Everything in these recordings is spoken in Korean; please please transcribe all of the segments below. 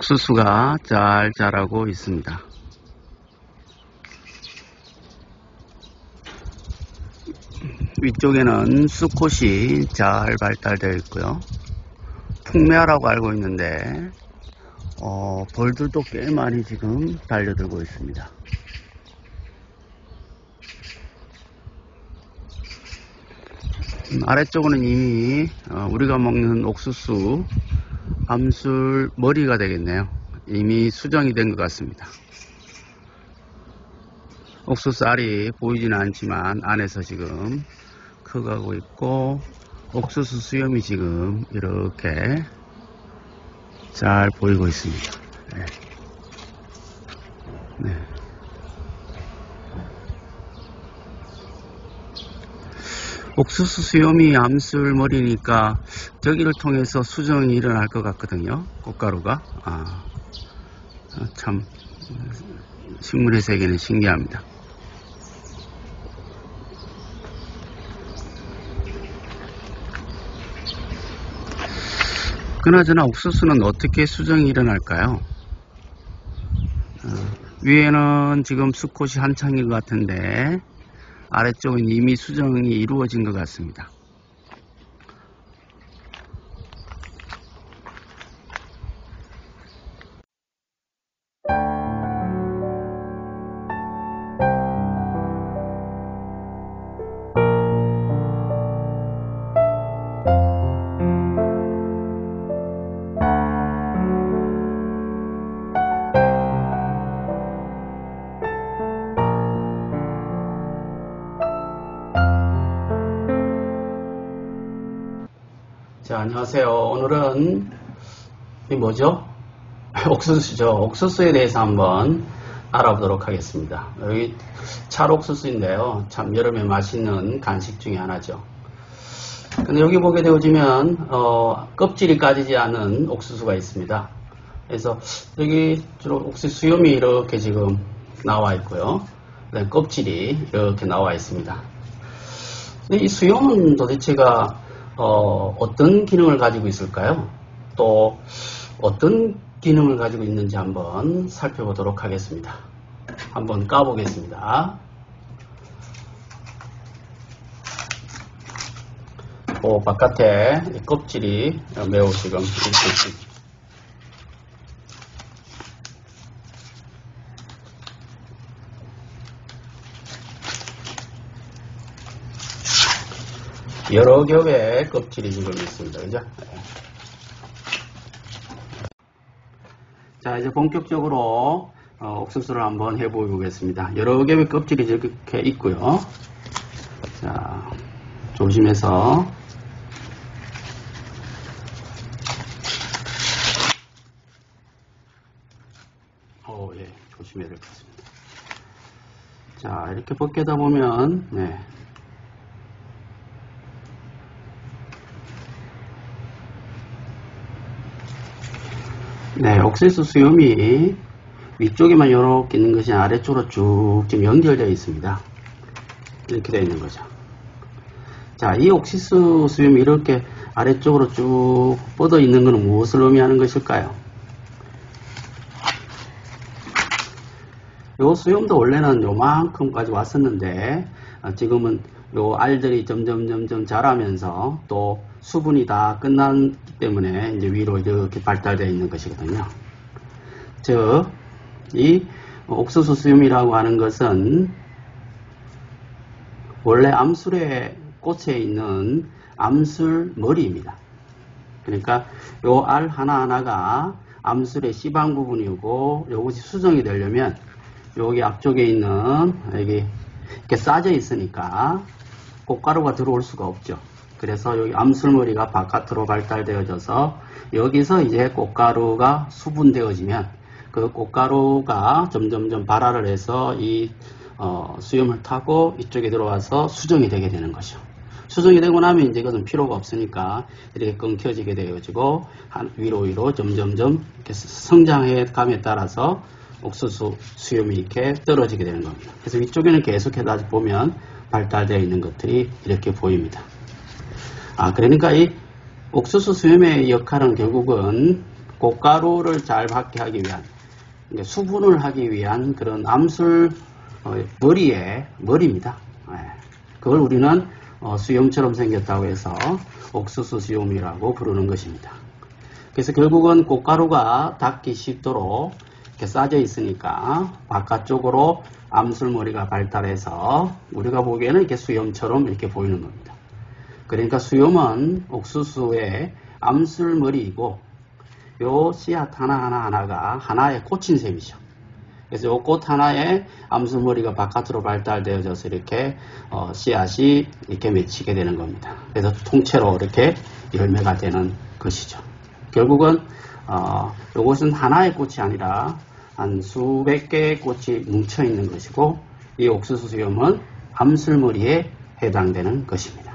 옥수수가 잘 자라고 있습니다. 위쪽에는 수컷이 잘 발달되어 있고요. 풍매화라고 알고 있는데 벌들도 꽤 많이 지금 달려들고 있습니다. 아래쪽은 이미 우리가 먹는 옥수수 암술 머리가 되겠네요. 이미 수정이 된 것 같습니다. 옥수수 알이 보이지는 않지만 안에서 지금 커가고 있고, 옥수수 수염이 지금 이렇게 잘 보이고 있습니다. 네. 네. 옥수수 수염이 암술 머리니까 저기를 통해서 수정이 일어날 것 같거든요. 꽃가루가. 참 식물의 세계는 신기합니다. 그나저나 옥수수는 어떻게 수정이 일어날까요? 위에는 지금 수컷이 한창인 것 같은데 아래쪽은 이미 수정이 이루어진 것 같습니다. 자, 안녕하세요. 오늘은 이 뭐죠? 옥수수죠. 옥수수에 대해서 한번 알아보도록 하겠습니다. 여기 찰옥수수인데요. 참 여름에 맛있는 간식 중에 하나죠. 근데 여기 보게 되어지면 껍질이 까지지 않은 옥수수가 있습니다. 그래서 여기 주로 옥수수 수염이 이렇게 지금 나와 있고요. 그다음에 껍질이 이렇게 나와 있습니다. 근데 이 수염은 도대체가 어떤 기능을 가지고 있을까요? 또 어떤 기능을 가지고 있는지 한번 살펴보도록 하겠습니다. 한번 까보겠습니다. 바깥에 껍질이 매우 지금 이렇게 여러 겹의 껍질이 지금 있습니다. 그죠? 자, 이제 본격적으로 옥수수를 한번 해보겠습니다. 여러 겹의 껍질이 이렇게 있고요. 자, 조심해서. 예, 조심해야 될 것 같습니다. 자, 이렇게 벗겨다 보면, 네. 네, 옥수수 수염이 위쪽에만 이렇게 있는 것이 아래쪽으로 쭉 지금 연결되어 있습니다. 이렇게 되어 있는 거죠. 자, 이 옥수수 수염이 이렇게 아래쪽으로 쭉 뻗어 있는 것은 무엇을 의미하는 것일까요? 요 수염도 원래는 요만큼까지 왔었는데 지금은 요 알들이 점점 자라면서 또 수분이 다 끝났기 때문에 이제 위로 이렇게 발달되어 있는 것이거든요. 즉, 이 옥수수 수염이라고 하는 것은 원래 암술의 꽃에 있는 암술 머리입니다. 그러니까 요 알 하나하나가 암술의 씨방 부분이고, 요것이 수정이 되려면 여기 앞쪽에 있는 여기 이렇게 싸져 있으니까 꽃가루가 들어올 수가 없죠. 그래서 여기 암술머리가 바깥으로 발달되어져서 여기서 이제 꽃가루가 수분되어지면 그 꽃가루가 점점점 발화를 해서 이 수염을 타고 이쪽에 들어와서 수정이 되게 되는 거죠. 수정이 되고 나면 이제 이것은 필요가 없으니까 이렇게 끊겨지게 되어지고 위로 점점점 이렇게 성장해 감에 따라서 옥수수 수염이 이렇게 떨어지게 되는 겁니다. 그래서 위쪽에는 계속해서 보면 발달되어 있는 것들이 이렇게 보입니다. 그러니까 이 옥수수 수염의 역할은 결국은 꽃가루를 잘 받게 하기 위한, 수분을 하기 위한 그런 암술 머리입니다. 그걸 우리는 수염처럼 생겼다고 해서 옥수수 수염이라고 부르는 것입니다. 그래서 결국은 꽃가루가 닿기 쉽도록 이렇게 싸져 있으니까 바깥쪽으로 암술머리가 발달해서 우리가 보기에는 이렇게 수염처럼 이렇게 보이는 겁니다. 그러니까 수염은 옥수수의 암술머리이고 요 씨앗 하나가 하나에 꽂힌 셈이죠. 그래서 요 꽃 하나에 암술머리가 바깥으로 발달되어져서 이렇게 씨앗이 이렇게 맺히게 되는 겁니다. 그래서 통째로 이렇게 열매가 되는 것이죠. 결국은 이것은 하나의 꽃이 아니라 한 수백 개의 꽃이 뭉쳐 있는 것이고 이 옥수수 수염은 암술머리에 해당되는 것입니다.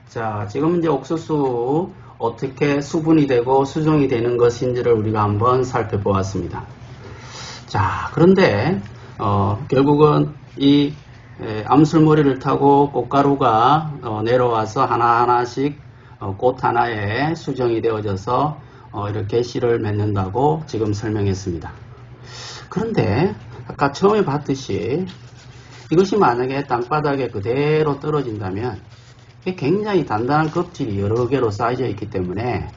자, 지금 이제 옥수수 어떻게 수분이 되고 수정이 되는 것인지를 우리가 한번 살펴보았습니다. 자, 그런데 결국은 이 암술머리를 타고 꽃가루가 내려와서 하나하나씩 꽃 하나에 수정이 되어져서 이렇게 씨를 맺는다고 지금 설명했습니다. 그런데 아까 처음에 봤듯이 이것이 만약에 땅바닥에 그대로 떨어진다면 굉장히 단단한 껍질이 여러 개로 쌓여져 있기 때문에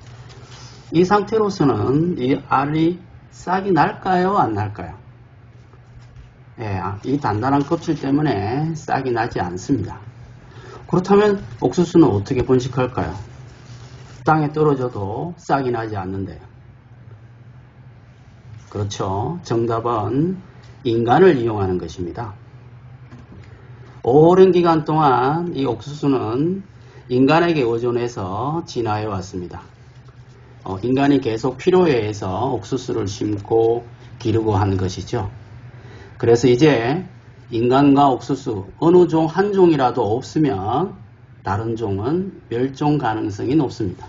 이 상태로서는 이 알이 싹이 날까요? 안 날까요? 예, 이 단단한 껍질 때문에 싹이 나지 않습니다. 그렇다면 옥수수는 어떻게 번식할까요? 땅에 떨어져도 싹이 나지 않는데요. 그렇죠. 정답은 인간을 이용하는 것입니다. 오랜 기간 동안 이 옥수수는 인간에게 의존해서 진화해 왔습니다. 인간이 계속 필요에 의해서 옥수수를 심고 기르고 한 것이죠. 그래서 이제 인간과 옥수수 어느 종 한 종이라도 없으면 다른 종은 멸종 가능성이 높습니다.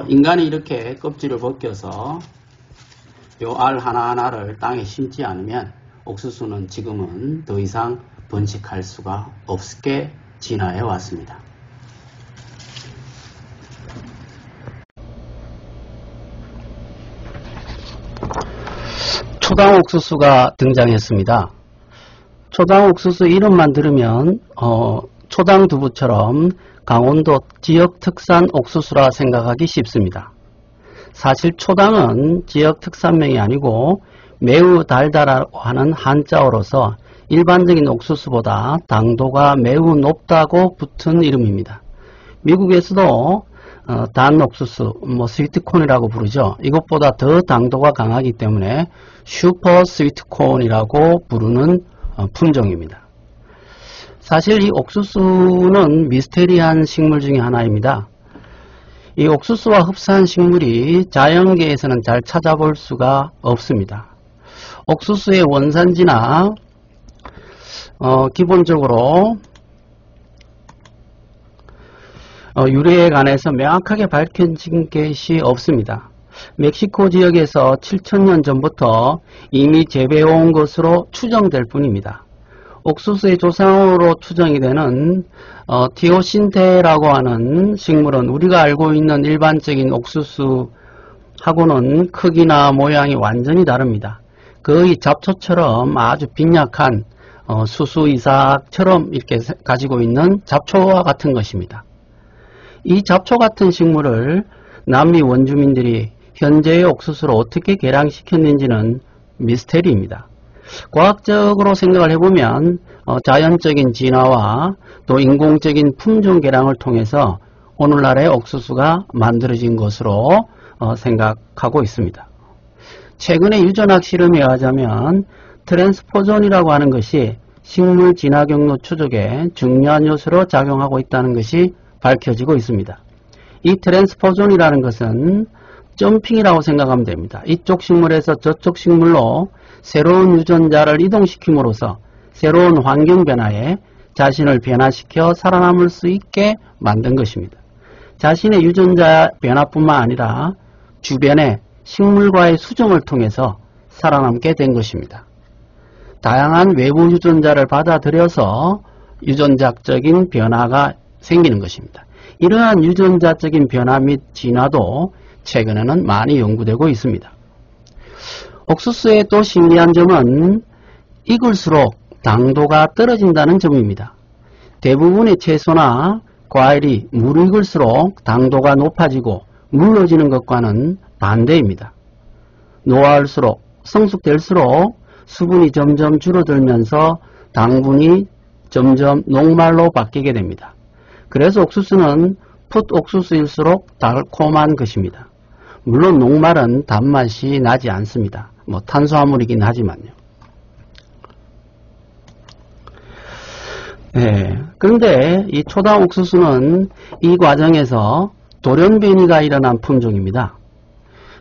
인간이 이렇게 껍질을 벗겨서 요 알 하나하나를 땅에 심지 않으면 옥수수는 지금은 더 이상 번식할 수가 없게 진화해 왔습니다. 초당 옥수수가 등장했습니다. 초당 옥수수 이름만 들으면 초당 두부처럼 강원도 지역 특산 옥수수라 생각하기 쉽습니다. 사실 초당은 지역 특산명이 아니고 매우 달달하고 하는 한자어로서 일반적인 옥수수보다 당도가 매우 높다고 붙은 이름입니다. 미국에서도 단 옥수수, 스위트콘이라고 부르죠. 이것보다 더 당도가 강하기 때문에 슈퍼 스위트콘이라고 부르는 품종입니다. 사실 이 옥수수는 미스테리한 식물 중에 하나입니다. 이 옥수수와 흡사한 식물이 자연계에서는 잘 찾아볼 수가 없습니다. 옥수수의 원산지나 기본적으로 유래에 관해서 명확하게 밝혀진 것이 없습니다. 멕시코 지역에서 7,000년 전부터 이미 재배해온 것으로 추정될 뿐입니다. 옥수수의 조상으로 추정이 되는 디오신테라고 하는 식물은 우리가 알고 있는 일반적인 옥수수하고는 크기나 모양이 완전히 다릅니다. 거의 잡초처럼 아주 빈약한 수수이삭처럼 이렇게 가지고 있는 잡초와 같은 것입니다. 이 잡초 같은 식물을 남미 원주민들이 현재의 옥수수로 어떻게 개량시켰는지는 미스테리입니다. 과학적으로 생각을 해보면 자연적인 진화와 또 인공적인 품종 개량을 통해서 오늘날의 옥수수가 만들어진 것으로 생각하고 있습니다. 최근에 유전학 실험에 의하자면 트랜스포존이라고 하는 것이 식물 진화 경로 추적에 중요한 요소로 작용하고 있다는 것이 밝혀지고 있습니다. 이 트랜스포존이라는 것은 점핑이라고 생각하면 됩니다. 이쪽 식물에서 저쪽 식물로 새로운 유전자를 이동시킴으로써 새로운 환경 변화에 자신을 변화시켜 살아남을 수 있게 만든 것입니다. 자신의 유전자 변화뿐만 아니라 주변의 식물과의 수정을 통해서 살아남게 된 것입니다. 다양한 외부 유전자를 받아들여서 유전자적인 변화가 생기는 것입니다. 이러한 유전자적인 변화 및 진화도 최근에는 많이 연구되고 있습니다. 옥수수의 또 신기한 점은 익을수록 당도가 떨어진다는 점입니다. 대부분의 채소나 과일이 무르익을수록 당도가 높아지고 물러지는 것과는 반대입니다. 노화할수록 성숙될수록 수분이 점점 줄어들면서 당분이 점점 녹말로 바뀌게 됩니다. 그래서 옥수수는 풋옥수수일수록 달콤한 것입니다. 물론 녹말은 단맛이 나지 않습니다. 탄수화물이긴 하지만요. 그런데 이 초당 옥수수는 이 과정에서 돌연변이가 일어난 품종입니다.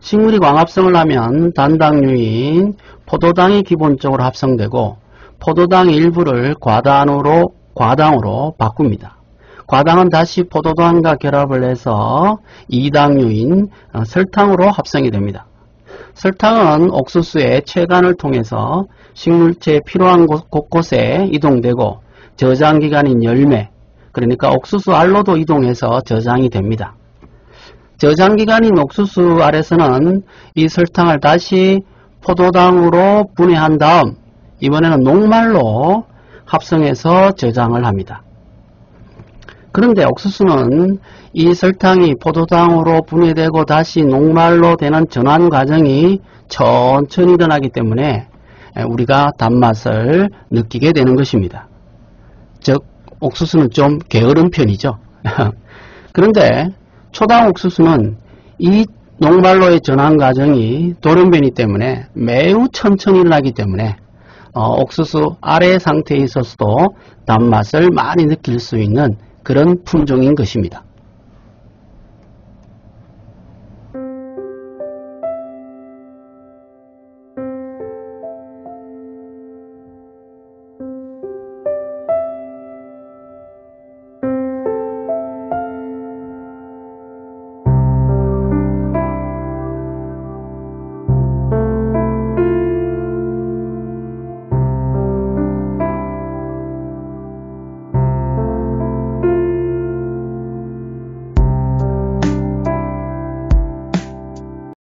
식물이 광합성을 하면 단당류인 포도당이 기본적으로 합성되고 포도당의 일부를 과당으로 바꿉니다. 과당은 다시 포도당과 결합을 해서 2당류인 설탕으로 합성이 됩니다. 설탕은 옥수수의 체관을 통해서 식물체에 필요한 곳곳에 이동되고 저장기관인 열매, 그러니까 옥수수 알로도 이동해서 저장이 됩니다. 저장기관인 옥수수 알에서는 이 설탕을 다시 포도당으로 분해한 다음 이번에는 녹말로 합성해서 저장을 합니다. 그런데 옥수수는 이 설탕이 포도당으로 분해되고 다시 녹말로 되는 전환 과정이 천천히 일어나기 때문에 우리가 단맛을 느끼게 되는 것입니다. 즉 옥수수는 좀 게으른 편이죠. 그런데 초당 옥수수는 이 녹말로의 전환 과정이 돌연변이 때문에 매우 천천히 일어나기 때문에 옥수수 아래 상태에 있어서도 단맛을 많이 느낄 수 있는 그런 품종인 것입니다.